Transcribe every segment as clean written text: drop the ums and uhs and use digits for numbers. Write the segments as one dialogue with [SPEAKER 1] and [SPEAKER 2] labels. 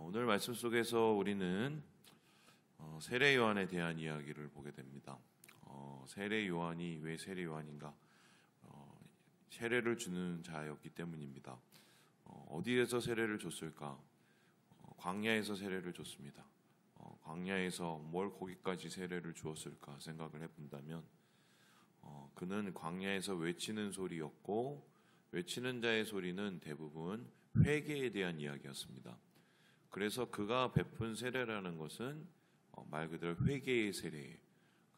[SPEAKER 1] 오늘 말씀 속에서 우리는 세례 요한에 대한 이야기를 보게 됩니다. 세례 요한이 왜 세례 요한인가? 세례를 주는 자였기 때문입니다. 어디에서 세례를 줬을까? 광야에서 세례를 줬습니다. 광야에서 뭘 거기까지 세례를 주었을까 생각을 해본다면 그는 광야에서 외치는 소리였고, 외치는 자의 소리는 대부분 회개에 대한 이야기였습니다. 그래서 그가 베푼 세례라는 것은 말 그대로 회개의 세례예요.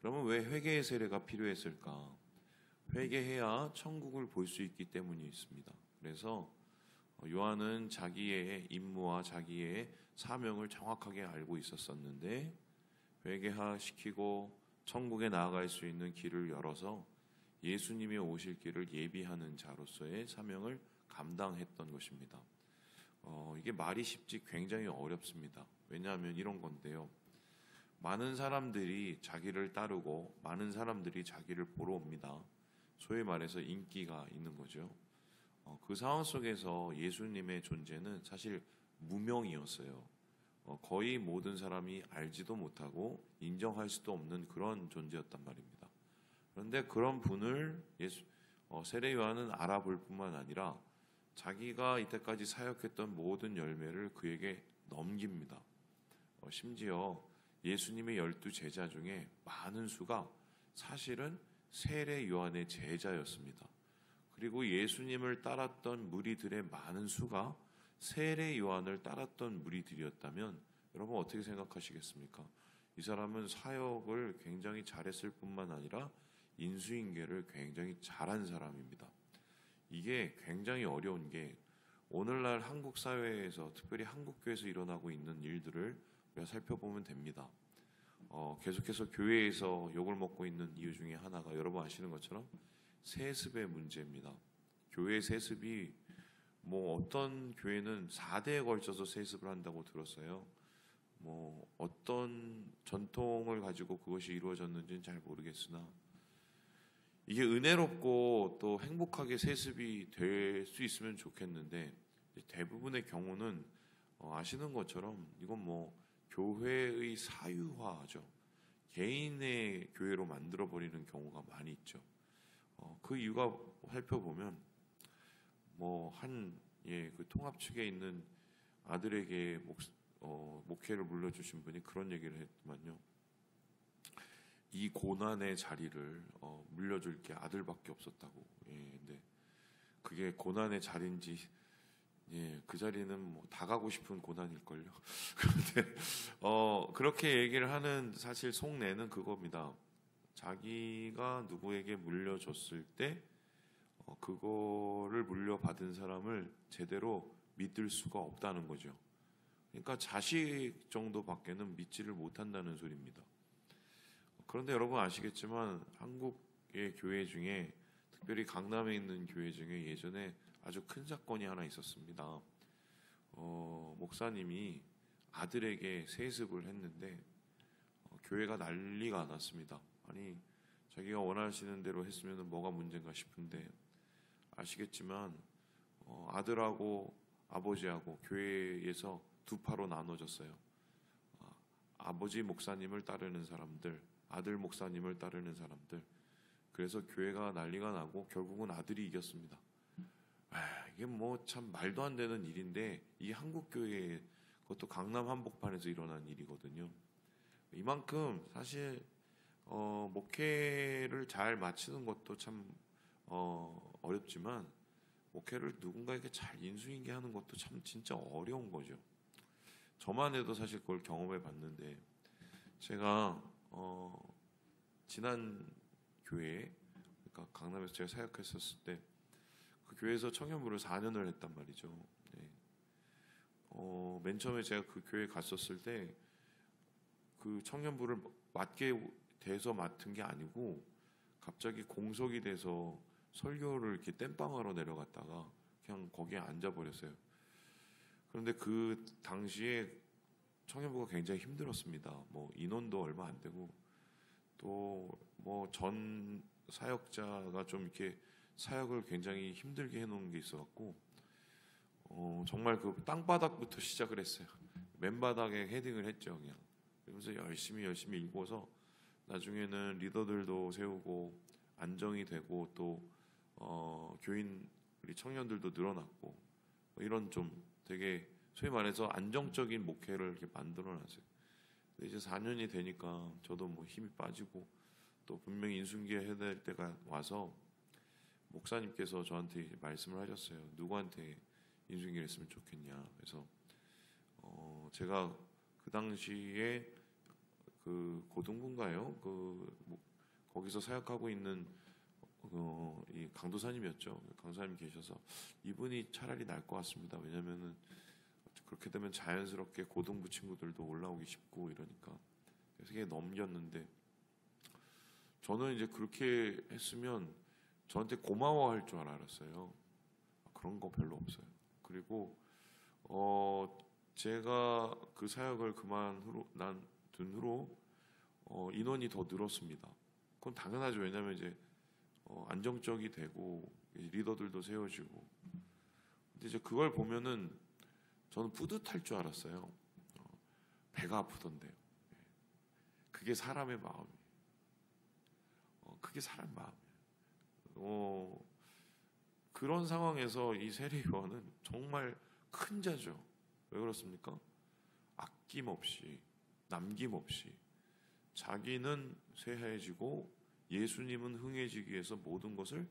[SPEAKER 1] 그러면 왜 회개의 세례가 필요했을까? 회개해야 천국을 볼 수 있기 때문이 있습니다. 그래서 요한은 자기의 임무와 자기의 사명을 정확하게 알고 있었었는데, 회개시키고 천국에 나아갈 수 있는 길을 열어서 예수님이 오실 길을 예비하는 자로서의 사명을 감당했던 것입니다. 이게 말이 쉽지 굉장히 어렵습니다. 왜냐하면 이런 건데요. 많은 사람들이 자기를 따르고 많은 사람들이 자기를 보러 옵니다. 소위 말해서 인기가 있는 거죠. 그 상황 속에서 예수님의 존재는 사실 무명이었어요. 거의 모든 사람이 알지도 못하고 인정할 수도 없는 그런 존재였단 말입니다. 그런데 그런 분을 세례 요한은 알아볼 뿐만 아니라 자기가 이때까지 사역했던 모든 열매를 그에게 넘깁니다. 심지어 예수님의 12 제자 중에 많은 수가 사실은 세례 요한의 제자였습니다. 그리고 예수님을 따랐던 무리들의 많은 수가 세례 요한을 따랐던 무리들이었다면 여러분 어떻게 생각하시겠습니까? 이 사람은 사역을 굉장히 잘했을 뿐만 아니라 인수인계를 굉장히 잘한 사람입니다. 이게 굉장히 어려운 게 오늘날 한국 사회에서, 특별히 한국교회에서 일어나고 있는 일들을 우리가 살펴보면 됩니다. 계속해서 교회에서 욕을 먹고 있는 이유 중에 하나가 여러분 아시는 것처럼 세습의 문제입니다. 교회 세습이 어떤 교회는 4대에 걸쳐서 세습을 한다고 들었어요. 어떤 전통을 가지고 그것이 이루어졌는지는 잘 모르겠으나 이게 은혜롭고 또 행복하게 세습이 될 수 있으면 좋겠는데, 대부분의 경우는 아시는 것처럼 이건 교회의 사유화죠. 개인의 교회로 만들어버리는 경우가 많이 있죠. 그 이유가 살펴보면 그 통합 측에 있는 아들에게 목회를 물려주신 분이 그런 얘기를 했더만요. 이 고난의 자리를 물려줄 게 아들밖에 없었다고. 근데 그게 고난의 자리인지, 그 자리는 다 가고 싶은 고난일걸요. 그런데 그렇게 얘기를 하는 사실 속내는 그겁니다. 자기가 누구에게 물려줬을 때 그거를 물려받은 사람을 제대로 믿을 수가 없다는 거죠. 그러니까 자식 정도밖에는 믿지를 못한다는 소리입니다. 그런데 여러분 아시겠지만 한국의 교회 중에, 특별히 강남에 있는 교회 중에 예전에 아주 큰 사건이 하나 있었습니다. 목사님이 아들에게 세습을 했는데 교회가 난리가 났습니다. 아니, 자기가 원하시는 대로 했으면 뭐가 문제인가 싶은데, 아시겠지만 아들하고 아버지하고 교회에서 두 파로 나눠졌어요. 아버지 목사님을 따르는 사람들, 아들 목사님을 따르는 사람들. 그래서 교회가 난리가 나고 결국은 아들이 이겼습니다. 이게 참 말도 안 되는 일인데, 이 한국 교회에, 그것도 강남 한복판에서 일어난 일이거든요. 이만큼 사실 목회를 잘 마치는 것도 참 어렵지만, 목회를 누군가에게 잘 인수인계하는 것도 참 진짜 어려운 거죠. 저만 해도 사실 그걸 경험해 봤는데, 제가 지난 교회에, 그러니까 강남에서 제가 사역했었을 때 그 교회에서 청년부를 4년을 했단 말이죠. 네. 맨 처음에 제가 그 교회에 갔었을 때 그 청년부를 맡게 돼서 맡은 게 아니고, 갑자기 공석이 돼서 설교를 이렇게 땜빵하러 내려갔다가 그냥 거기에 앉아버렸어요. 그런데 그 당시에 청년부가 굉장히 힘들었습니다. 인원도 얼마 안 되고, 또 전 사역자가 좀 이렇게 사역을 굉장히 힘들게 해놓은 게 있어갖고 정말 그 땅바닥부터 시작을 했어요. 맨바닥에 헤딩을 했죠. 그냥 그러면서 열심히 읽어서 나중에는 리더들도 세우고 안정이 되고 또 교인 우리 청년들도 늘어났고 뭐 이런 좀 되게 소위 말해서 안정적인 목회를 이렇게 만들어놨어요. 근데 이제 4년이 되니까 저도 뭐 힘이 빠지고 또 분명히 인순기해야 될 때가 와서 목사님께서 저한테 말씀을 하셨어요. 누구한테 인순기를 했으면 좋겠냐. 그래서 제가 그 당시에 그 고등부인가요? 거기서 사역하고 있는 이 강도사님이었죠. 강도사님 계셔서 이분이 차라리 나을 것 같습니다. 왜냐면은 그렇게 되면 자연스럽게 고등부 친구들도 올라오기 쉽고 이러니까 그래서 그게 넘겼는데 저는 이제 그렇게 했으면 저한테 고마워할 줄 알았어요. 그런 거 별로 없어요. 그리고 제가 그 사역을 둔 후로 인원이 더 늘었습니다. 그건 당연하죠. 왜냐하면 이제 안정적이 되고 리더들도 세워지고. 근데 이제 그걸 보면은 저는 뿌듯할 줄 알았어요. 배가 아프던데요. 그게 사람의 마음이에요. 그게 사람 마음이에요. 그런 상황에서 이 세례요한은 정말 큰 자죠. 왜 그렇습니까? 아낌없이 남김없이 자기는 쇠해지고 예수님은 흥해지기 위해서 모든 것을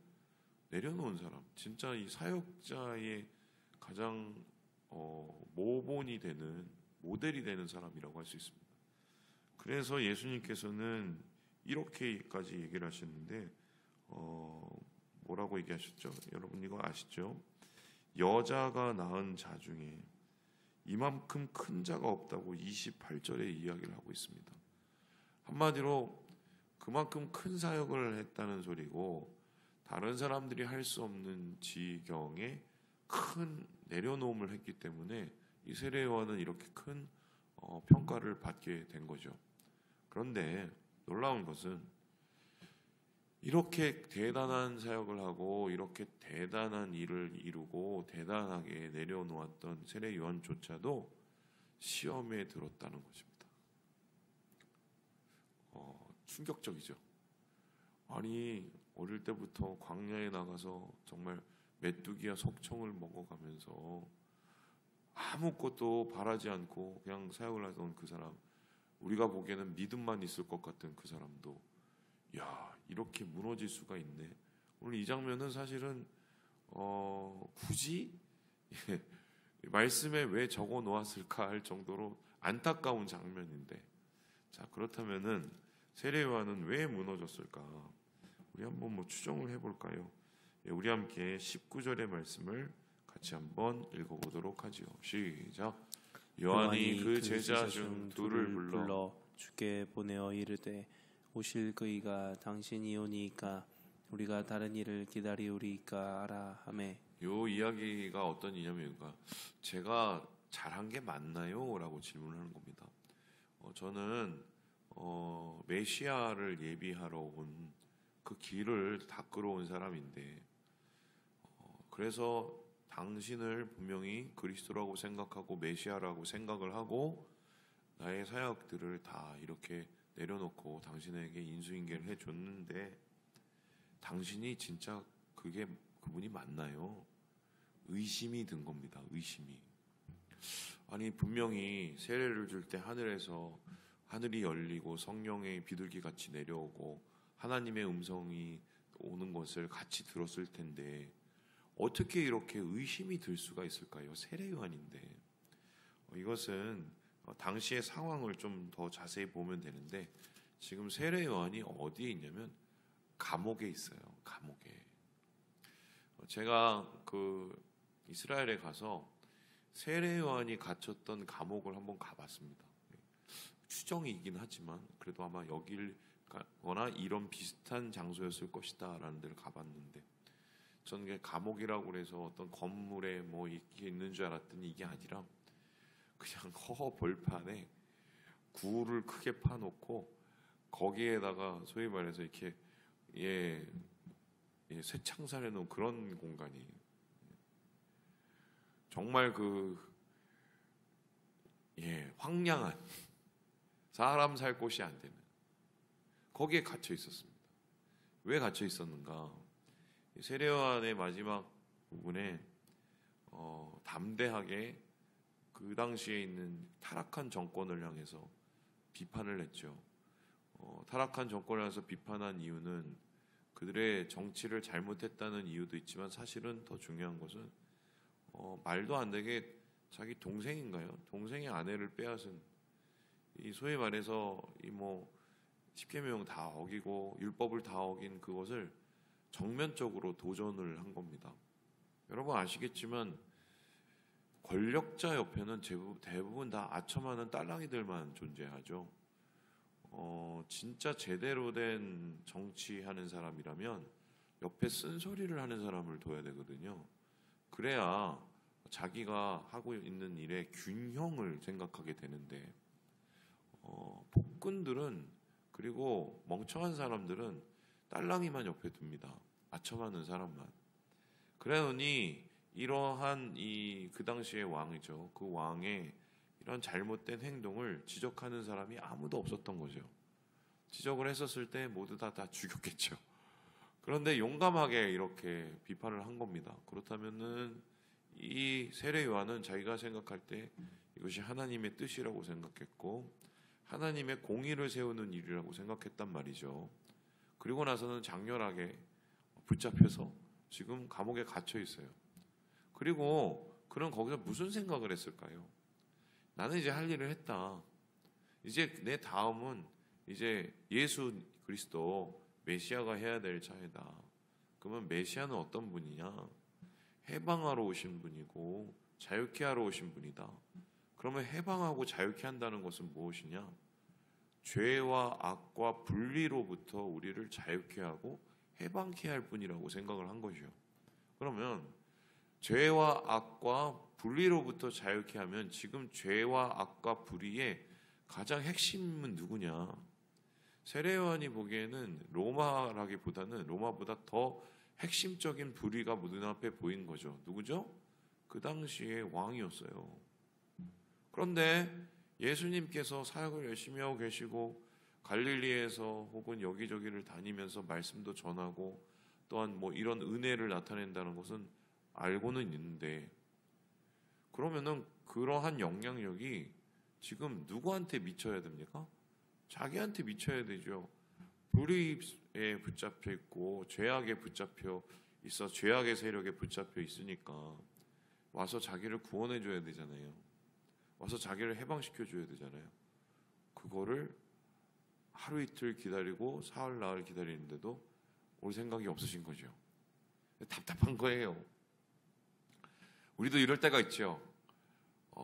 [SPEAKER 1] 내려놓은 사람. 진짜 이 사역자의 가장 모본이 되는 모델이 되는 사람이라고 할 수 있습니다. 그래서 예수님께서는 이렇게까지 얘기를 하셨는데 뭐라고 얘기하셨죠? 여러분 이거 아시죠? 여자가 낳은 자 중에 이만큼 큰 자가 없다고 28절에 이야기를 하고 있습니다. 한마디로 그만큼 큰 사역을 했다는 소리고 다른 사람들이 할 수 없는 지경에 큰 내려놓음을 했기 때문에 이 세례요한은 이렇게 큰 평가를 받게 된 거죠. 그런데 놀라운 것은 이렇게 대단한 사역을 하고 이렇게 대단한 일을 이루고 대단하게 내려놓았던 세례요한조차도 시험에 들었다는 것입니다. 충격적이죠. 아니 어릴 때부터 광야에 나가서 정말 메뚜기와 석청을 먹어가면서 아무것도 바라지 않고 그냥 사역을 하던 그 사람, 우리가 보기에는 믿음만 있을 것 같은 그 사람도 야 이렇게 무너질 수가 있네. 오늘 이 장면은 사실은 굳이 말씀에 왜 적어 놓았을까 할 정도로 안타까운 장면인데, 자 그렇다면은 세례요한은 왜 무너졌을까? 우리 한번 추정을 해볼까요? 우리 함께 19절의 말씀을 같이 한번 읽어보도록 하지요. 시작. 요한이 그 제자 중 둘을 불러
[SPEAKER 2] 주께 보내어 이르되 오실 그이가 당신이 오니까 우리가 다른 일을 기다리우리까 알아 하매.
[SPEAKER 1] 요 이야기가 어떤 이냐면가 제가 잘한 게 맞나요? 라고 질문하는 겁니다. 저는 메시아를 예비하러 온 그 길을 닦으러 온 사람인데 그래서 당신을 분명히 그리스도라고 생각하고 메시아라고 생각을 하고 나의 사역들을 다 이렇게 내려놓고 당신에게 인수인계를 해줬는데 당신이 진짜 그분이 맞나요? 의심이 든 겁니다. 의심이. 아니 분명히 세례를 줄 때 하늘에서 하늘이 열리고 성령의 비둘기 같이 내려오고 하나님의 음성이 오는 것을 같이 들었을 텐데 어떻게 이렇게 의심이 들 수가 있을까요? 세례요한인데. 이것은 당시의 상황을 좀 더 자세히 보면 되는데 지금 세례요한이 어디에 있냐면 감옥에 있어요. 감옥에. 제가 이스라엘에 가서 세례요한이 갇혔던 감옥을 한번 가봤습니다. 추정이긴 하지만 그래도 아마 여길 가거나 이런 비슷한 장소였을 것이다 라는 데를 가봤는데 저는 감옥이라고 해서 어떤 건물에 이게 있는 줄 알았더니 이게 아니라 그냥 허허 벌판에 굴을 크게 파놓고 거기에다가 소위 말해서 이렇게 쇠창살해 놓은 그런 공간이에요. 정말 황량한 사람 살 곳이 안 되는 거기에 갇혀 있었습니다. 왜 갇혀 있었는가? 세례요한의 마지막 부분에 담대하게 그 당시에 있는 타락한 정권을 향해서 비판을 했죠. 타락한 정권을 향해서 비판한 이유는 그들의 정치를 잘못했다는 이유도 있지만 사실은 더 중요한 것은 말도 안 되게 자기 동생인가요? 동생의 아내를 빼앗은 이 소위 말해서 십계명 다 어기고 율법을 다 어긴 그것을 정면적으로 도전을 한 겁니다. 여러분 아시겠지만 권력자 옆에는 대부분 다 아첨하는 딸랑이들만 존재하죠. 진짜 제대로 된 정치하는 사람이라면 옆에 쓴소리를 하는 사람을 둬야 되거든요. 그래야 자기가 하고 있는 일에 균형을 생각하게 되는데 폭군들은 그리고 멍청한 사람들은 딸랑이만 옆에 둡니다. 아첨하는 사람만. 그러니 이러한 그 당시의 왕이죠. 그 왕의 이런 잘못된 행동을 지적하는 사람이 아무도 없었던 거죠. 지적을 했었을 때 모두 다 죽였겠죠. 그런데 용감하게 이렇게 비판을 한 겁니다. 그렇다면은 이 세례 요한은 자기가 생각할 때 이것이 하나님의 뜻이라고 생각했고 하나님의 공의를 세우는 일이라고 생각했단 말이죠. 그리고 나서는 장렬하게 붙잡혀서 지금 감옥에 갇혀 있어요. 그리고 그는 거기서 무슨 생각을 했을까요? 나는 이제 할 일을 했다. 이제 내 다음은 이제 예수 그리스도 메시아가 해야 될 차례다. 그러면 메시아는 어떤 분이냐? 해방하러 오신 분이고 자유케 하러 오신 분이다. 그러면 해방하고 자유케 한다는 것은 무엇이냐? 죄와 악과 분리로부터 우리를 자유케 하고 해방케 할 분이라고 생각을 한 것이요. 그러면 죄와 악과 분리로부터 자유케 하면 지금 죄와 악과 불의의 가장 핵심은 누구냐? 세례요한이 보기에는 로마라기보다는 로마보다 더 핵심적인 불의가 눈앞에 보인 거죠. 누구죠? 그 당시에 왕이었어요. 그런데 예수님께서 사역을 열심히 하고 계시고 갈릴리에서 혹은 여기저기를 다니면서 말씀도 전하고 또한 이런 은혜를 나타낸다는 것은 알고는 있는데 그러면은 그러한 영향력이 지금 누구한테 미쳐야 됩니까? 자기한테 미쳐야 되죠. 불의에 붙잡혀 있고 죄악에 붙잡혀 있어 죄악의 세력에 붙잡혀 있으니까 와서 자기를 구원해 줘야 되잖아요. 와서 자기를 해방시켜 줘야 되잖아요. 그거를 하루 이틀 기다리고 사흘 나흘 기다리는데도 올 생각이 없으신 거죠. 답답한 거예요. 우리도 이럴 때가 있죠.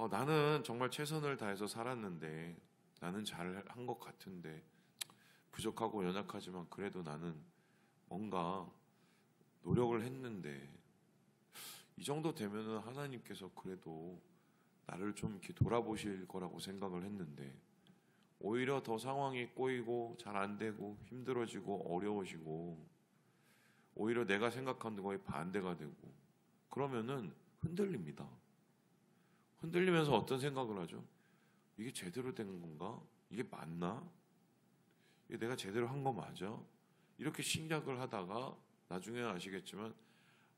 [SPEAKER 1] 나는 정말 최선을 다해서 살았는데 나는 잘한 것 같은데 부족하고 연약하지만 그래도 나는 뭔가 노력을 했는데 이 정도 되면은 하나님께서 그래도 나를 좀 이렇게 돌아보실 거라고 생각을 했는데 오히려 더 상황이 꼬이고 잘 안 되고 힘들어지고 어려워지고 오히려 내가 생각한 거에 반대가 되고 그러면은 흔들립니다. 흔들리면서 어떤 생각을 하죠? 이게 제대로 된 건가? 이게 맞나? 이게 내가 제대로 한 거 맞아? 이렇게 생각을 하다가 나중에 아시겠지만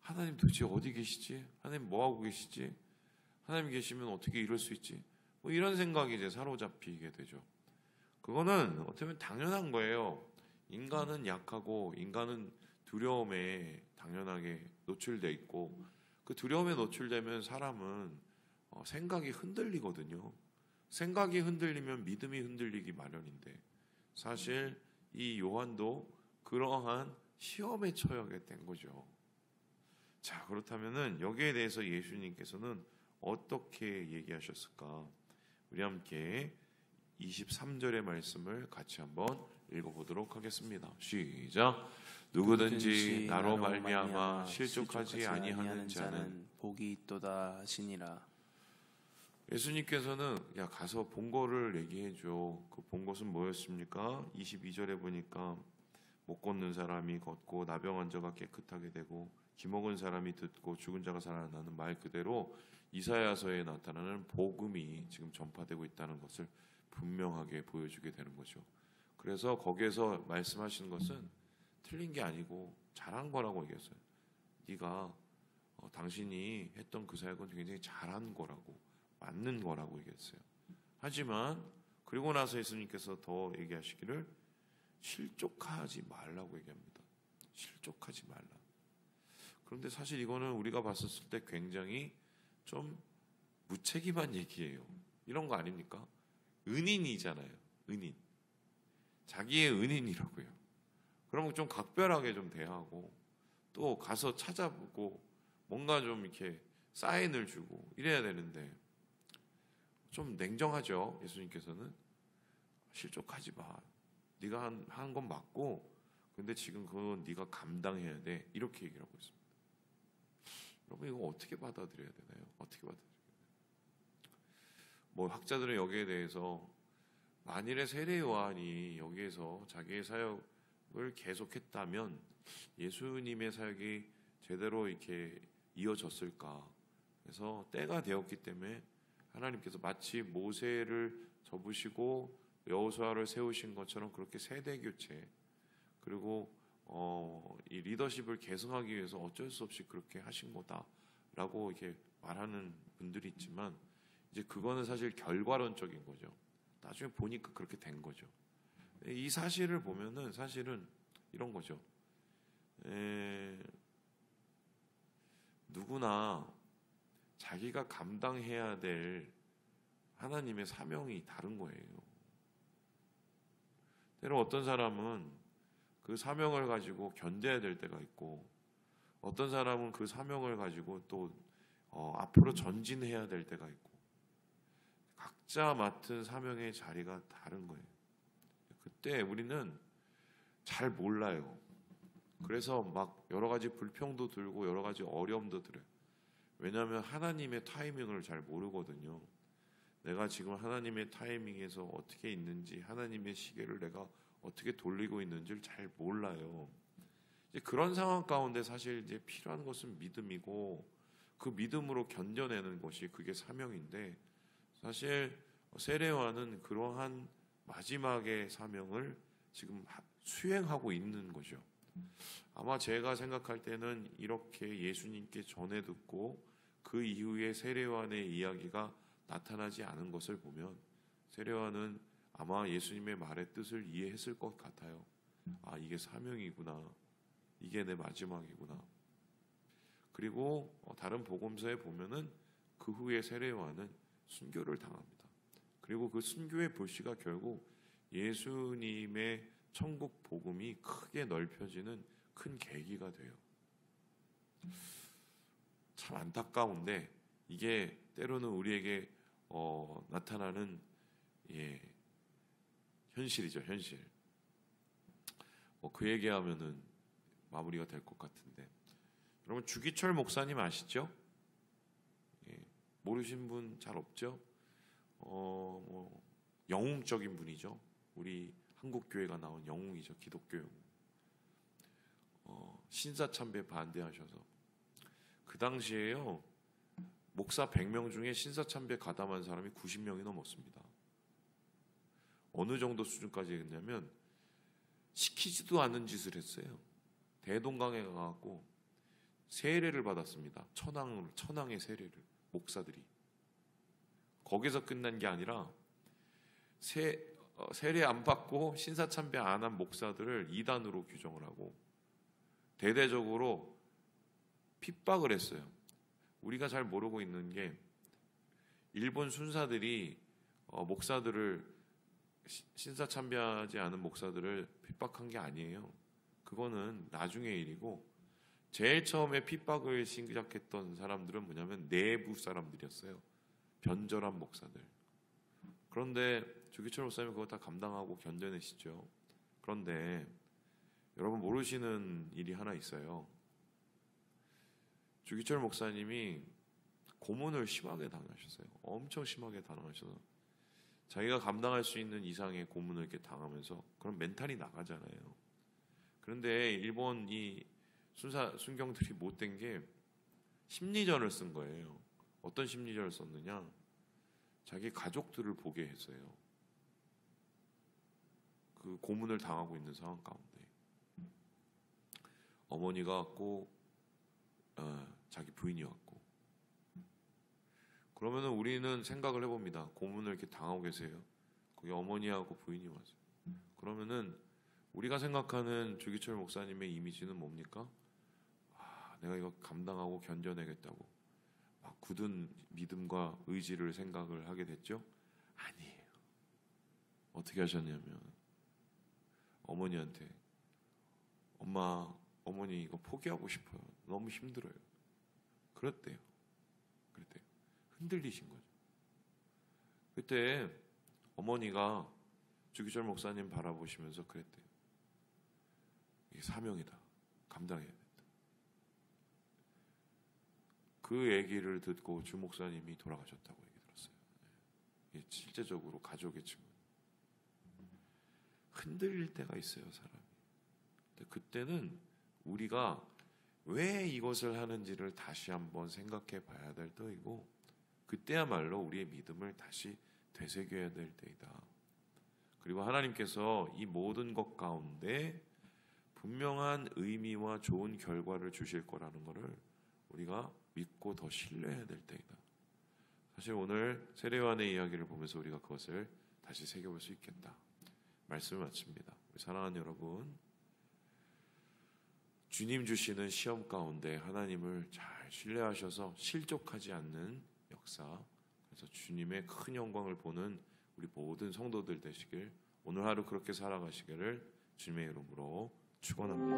[SPEAKER 1] 하나님 도대체 어디 계시지? 하나님 뭐 하고 계시지? 하나님 계시면 어떻게 이럴 수 있지? 이런 생각이 이제 사로잡히게 되죠. 그거는 어떻게 보면 당연한 거예요. 인간은 약하고 인간은 두려움에 당연하게 노출돼 있고 그 두려움에 노출되면 사람은 생각이 흔들리거든요. 생각이 흔들리면 믿음이 흔들리기 마련인데 사실 이 요한도 그러한 시험에 처하게 된 거죠. 자, 그렇다면은 여기에 대해서 예수님께서는 어떻게 얘기하셨을까? 우리 함께 23절의 말씀을 같이 한번 읽어보도록 하겠습니다. 시작. 누구든지 나로 말미암아 실족하지 아니하는 자는
[SPEAKER 2] 복이 있도다 하시니라.
[SPEAKER 1] 예수님께서는 가서 본 거를 얘기해줘. 그 본 것은 뭐였습니까? 22절에 보니까 못 걷는 사람이 걷고 나병 환자가 깨끗하게 되고 귀먹은 사람이 듣고 죽은 자가 살아나는 말 그대로 이사야서에 나타나는 복음이 지금 전파되고 있다는 것을 분명하게 보여주게 되는 거죠. 그래서 거기에서 말씀하시는 것은 틀린 게 아니고 잘한 거라고 얘기했어요. 네가 당신이 했던 그 사역은 굉장히 잘한 거라고, 맞는 거라고 얘기했어요. 하지만 그리고 나서 예수님께서 더 얘기하시기를 실족하지 말라고 얘기합니다. 실족하지 말라. 그런데 사실 이거는 우리가 봤었을 때 굉장히 좀 무책임한 얘기예요. 이런 거 아닙니까? 은인이잖아요. 은인. 자기의 은인이라고요. 그러면 좀 각별하게 좀 대하고 또 가서 찾아보고 뭔가 좀 이렇게 사인을 주고 이래야 되는데 좀 냉정하죠. 예수님께서는 실족하지 마. 네가 한 건 맞고 근데 지금 그건 네가 감당해야 돼. 이렇게 얘기를 하고 있습니다. 여러분 이거 어떻게 받아들여야 되나요? 어떻게 받아들여야 되나요? 뭐 학자들은 여기에 대해서 만일에 세례 요한이 여기에서 자기의 사역을 계속했다면 예수님의 사역이 제대로 이렇게 이어졌을까? 그래서 때가 되었기 때문에 하나님께서 마치 모세를 접으시고 여호수아를 세우신 것처럼 그렇게 세대 교체 그리고 이 리더십을 계승하기 위해서 어쩔 수 없이 그렇게 하신 거다라고 이렇게 말하는 분들이 있지만 이제 그거는 사실 결과론적인 거죠. 나중에 보니까 그렇게 된 거죠. 이 사실을 보면은 사실은 이런 거죠. 누구나 자기가 감당해야 될 하나님의 사명이 다른 거예요. 때로 어떤 사람은 그 사명을 가지고 견뎌야 될 때가 있고 어떤 사람은 그 사명을 가지고 또 앞으로 전진해야 될 때가 있고 각자 맡은 사명의 자리가 다른 거예요. 그때 우리는 잘 몰라요. 그래서 막 여러 가지 불평도 들고 여러 가지 어려움도 들어요. 왜냐하면 하나님의 타이밍을 잘 모르거든요. 내가 지금 하나님의 타이밍에서 어떻게 있는지 하나님의 시계를 내가 어떻게 돌리고 있는지를 잘 몰라요. 이제 그런 상황 가운데 사실 이제 필요한 것은 믿음이고 그 믿음으로 견뎌내는 것이 그게 사명인데 사실 세례요한은 그러한 마지막의 사명을 지금 수행하고 있는 거죠. 아마 제가 생각할 때는 이렇게 예수님께 전해 듣고 그 이후에 세례요한의 이야기가 나타나지 않은 것을 보면 세례요한은 아마 예수님의 말의 뜻을 이해했을 것 같아요. 아, 이게 사명이구나. 이게 내 마지막이구나. 그리고 다른 복음서에 보면은 그 후에 세례요한은 순교를 당합니다. 그리고 그 순교의 불씨가 결국 예수님의 천국 복음이 크게 넓혀지는 큰 계기가 돼요. 참 안타까운데 이게 때로는 우리에게 나타나는 현실이죠, 현실. 그 얘기하면은 마무리가 될 것 같은데 여러분 주기철 목사님 아시죠? 모르신 분 잘 없죠? 영웅적인 분이죠. 우리 한국 교회가 나온 영웅이죠. 기독교 영웅. 신사참배 반대하셔서 그 당시에요 목사 100명 중에 신사참배 가담한 사람이 90명이 넘었습니다. 어느 정도 수준까지 했냐면 시키지도 않는 짓을 했어요. 대동강에 가갖고 세례를 받았습니다. 천황의 세례를 목사들이. 거기서 끝난 게 아니라 세례 안 받고 신사참배 안 한 목사들을 이단으로 규정을 하고 대대적으로 핍박을 했어요. 우리가 잘 모르고 있는 게 일본 순사들이 목사들을 신사참배하지 않은 목사들을 핍박한 게 아니에요. 그거는 나중의 일이고 제일 처음에 핍박을 시작했던 사람들은 뭐냐면 내부 사람들이었어요. 변절한 목사들. 그런데 주기철 목사님은 그거 다 감당하고 견뎌내시죠. 그런데 여러분 모르시는 일이 하나 있어요. 주기철 목사님이 고문을 심하게 당하셨어요. 엄청 심하게 당하셔서 자기가 감당할 수 있는 이상의 고문을 이렇게 당하면서 그런 멘탈이 나가잖아요. 그런데 일본 이 순경들이 못된 게 심리전을 쓴 거예요. 어떤 심리전을 썼느냐? 자기 가족들을 보게 했어요. 그 고문을 당하고 있는 상황 가운데 어머니가 왔고 자기 부인이 왔고, 그러면은 우리는 생각을 해봅니다. 고문을 이렇게 당하고 계세요. 거기 어머니하고 부인이 왔어요. 그러면은 우리가 생각하는 주기철 목사님의 이미지는 뭡니까? 내가 이거 감당하고 견뎌내겠다고 막 굳은 믿음과 의지를 생각을 하게 됐죠? 아니에요. 어떻게 하셨냐면 어머니한테 어머니 이거 포기하고 싶어요. 너무 힘들어요. 그랬대요. 흔들리신 거죠. 그때 어머니가 주기철 목사님 바라보시면서 그랬대요. 이게 사명이다. 감당해야 된다. 그 얘기를 듣고 주 목사님이 돌아가셨다고 얘기 들었어요. 이게 실제적으로 가족의 친구. 흔들릴 때가 있어요, 사람이. 근데 그때는 우리가 왜 이것을 하는지를 다시 한번 생각해 봐야 될 때이고, 그때야말로 우리의 믿음을 다시 되새겨야 될 때이다. 그리고 하나님께서 이 모든 것 가운데 분명한 의미와 좋은 결과를 주실 거라는 것을 우리가 믿고 더 신뢰해야 될 때이다. 사실 오늘 세례요한의 이야기를 보면서 우리가 그것을 다시 새겨볼 수 있겠다. 말씀을 마칩니다. 우리 사랑하는 여러분, 주님 주시는 시험 가운데 하나님을 잘 신뢰하셔서 실족하지 않는 역사, 그래서 주님의 큰 영광을 보는 우리 모든 성도들 되시길, 오늘 하루 그렇게 살아가시기를 주님의 이름으로 축원합니다.